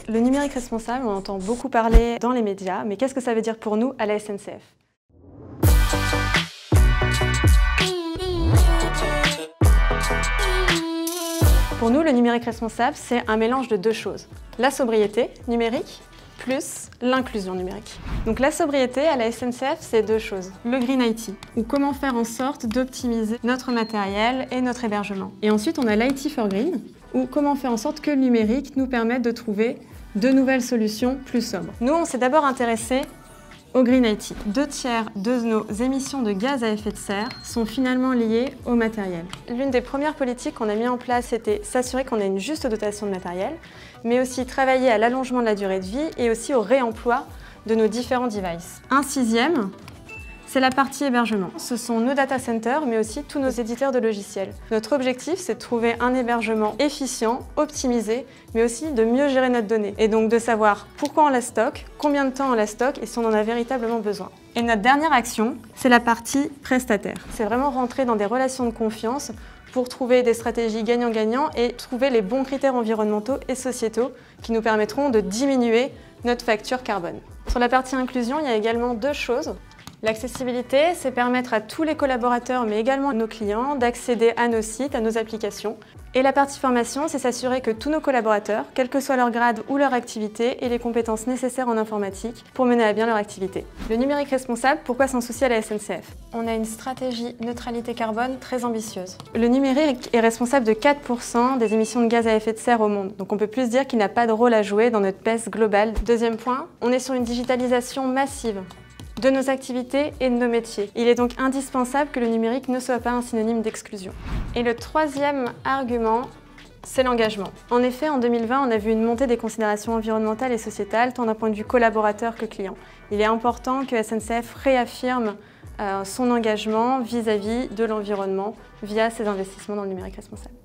Le numérique responsable, on entend beaucoup parler dans les médias, mais qu'est-ce que ça veut dire pour nous à la SNCF? Pour nous, le numérique responsable, c'est un mélange de deux choses. La sobriété numérique plus l'inclusion numérique. Donc la sobriété à la SNCF, c'est deux choses. Le Green IT, ou comment faire en sorte d'optimiser notre matériel et notre hébergement. Et ensuite, on a l'IT for Green, ou comment faire en sorte que le numérique nous permette de trouver de nouvelles solutions plus sobres. Nous, on s'est d'abord intéressé au Green IT. 2/3 de nos émissions de gaz à effet de serre sont finalement liées au matériel. L'une des premières politiques qu'on a mis en place, c'était s'assurer qu'on ait une juste dotation de matériel, mais aussi travailler à l'allongement de la durée de vie et aussi au réemploi de nos différents devices. Un sixième, c'est la partie hébergement. Ce sont nos data centers, mais aussi tous nos éditeurs de logiciels. Notre objectif, c'est de trouver un hébergement efficient, optimisé, mais aussi de mieux gérer notre donnée. Et donc de savoir pourquoi on la stocke, combien de temps on la stocke et si on en a véritablement besoin. Et notre dernière action, c'est la partie prestataire. C'est vraiment rentrer dans des relations de confiance pour trouver des stratégies gagnant-gagnant et trouver les bons critères environnementaux et sociétaux qui nous permettront de diminuer notre facture carbone. Sur la partie inclusion, il y a également deux choses. L'accessibilité, c'est permettre à tous les collaborateurs, mais également à nos clients, d'accéder à nos sites, à nos applications. Et la partie formation, c'est s'assurer que tous nos collaborateurs, quel que soit leur grade ou leur activité, aient les compétences nécessaires en informatique pour mener à bien leur activité. Le numérique responsable, pourquoi s'en soucier à la SNCF? On a une stratégie neutralité carbone très ambitieuse. Le numérique est responsable de 4% des émissions de gaz à effet de serre au monde. Donc on peut plus dire qu'il n'a pas de rôle à jouer dans notre baisse globale. Deuxième point, on est sur une digitalisation massive de nos activités et de nos métiers. Il est donc indispensable que le numérique ne soit pas un synonyme d'exclusion. Et le troisième argument, c'est l'engagement. En effet, en 2020, on a vu une montée des considérations environnementales et sociétales, tant d'un point de vue collaborateur que client. Il est important que SNCF réaffirme son engagement vis-à-vis de l'environnement via ses investissements dans le numérique responsable.